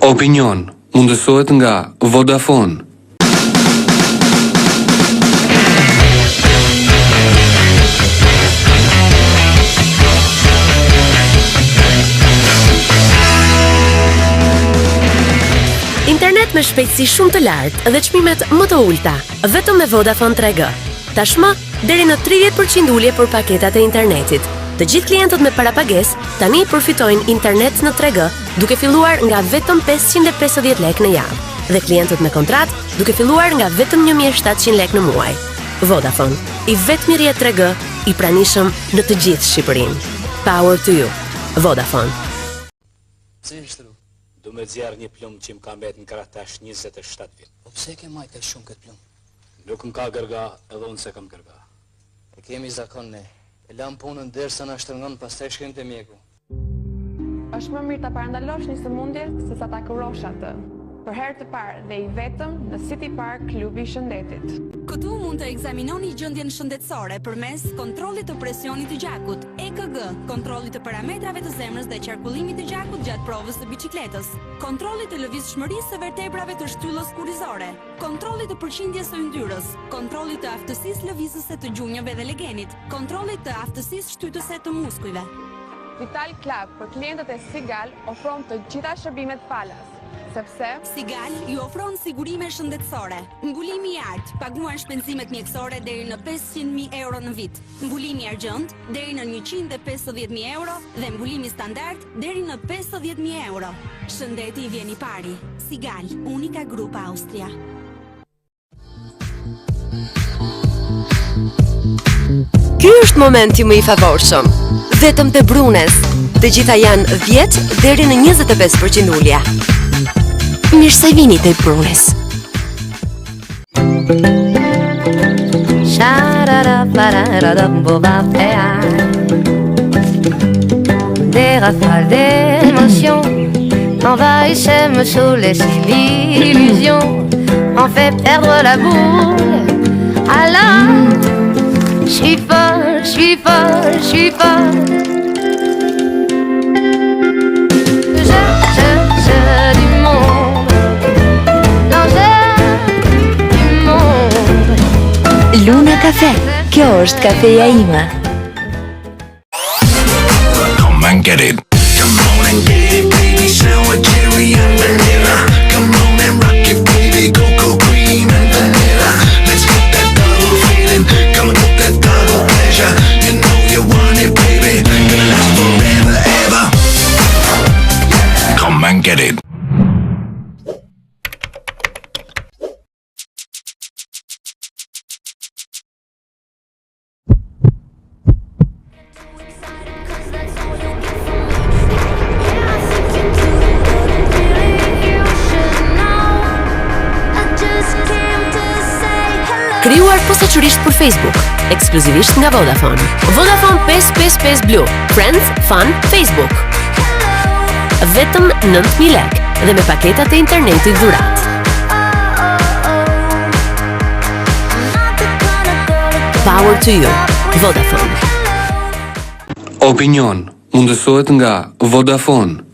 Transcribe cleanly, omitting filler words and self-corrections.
Opinion mundësohet nga Vodafone. Internet me shpejtësi shumë të lartë dhe çmimet më të ulta, vetëm me Vodafone 3G. Tashmë, deri në 30% ulje për paketat e internetit. Të gjithë klientët me parapagesë tani përfitojnë internet në 3G duke filluar nga vetëm 550 lek në javë dhe klientët me kontratë duke filluar nga vetëm 1700 lek në muaj. Vodafone, i vetmi rrjet 3G i pranishëm në të gjithë Shqipërinë. Power to you. Vodafone. Du me zjarë një plumë që më ka mbet në krah tash 27 vjet. Po pse ke majt kaq shumë këtë plumë? Nuk më ka gërga, edhe unë se kam gërga. E kemi zakon ne. E lam punën derisa na shtrëngon, pastaj shkojmë te mjeku. Është më mirë ta parandalosh një sëmundje se sa ta kurosh atë. Për herë të parë dhe i vetëm në City Park Klubi i Shëndetit. Këtu mund të ekzaminoni gjendjen shëndetësore përmes kontrollit të presionit të gjakut, EKG, kontrollit të parametrave të zemrës dhe qarkullimit të gjakut gjatë provës së biçikletës, kontrollit të lëvizshmërisë së vertebrave të shtyllës kurrizore, kontrollit të përqindjes së yndyrës, kontrollit të aftësisë lëvizëse të gjunjëve dhe legenit, kontrollit të aftësisë shtytëse të muskujve. Vital Club për klientët e Sigal ofron të gjitha shërbimet falas. Sepse Sigal ju ofron sigurime shëndetësore, mbulimi i artë, paguan shpenzimet mjekësore deri në 500.000 euro në vit, mbulimi argjend deri në 150.000 euro dhe mbulimi standard deri në 50.000 euro. Shëndeti i vjen i pari. Sigal, unika grup Austria. Ky është momenti më i favorshëm. Vetëm te Brunes. Të gjitha janë 10 deri në 25% ulje. Mirë se vini te Brunes. Des rafales d'émotions m'envahissaient, me saoulaient l'illusion, en fait perdre la boule. Alors, je suis folle, je suis folle, je suis folle. Je du monde, l'enjeu du monde. Luna Cafe, kjo është kafeja ime. Come and get it. Come on and get it, baby. Sour cherry and vanilla. Come on and rock it, baby. Cocoa cream and vanilla. Let's get that double feeling. Come and get that double pleasure. You know you want it, baby. Gonna last forever, ever. Come and get it. Krijuar posaçërisht për Facebook, ekskluzivisht nga Vodafone. Vodafone 555 Blue, Friends, Fun, Facebook. Vetëm 9.000 lek dhe me paketat e internetit dhurat. Power to you. Vodafone. Opinion mundësohet nga Vodafone.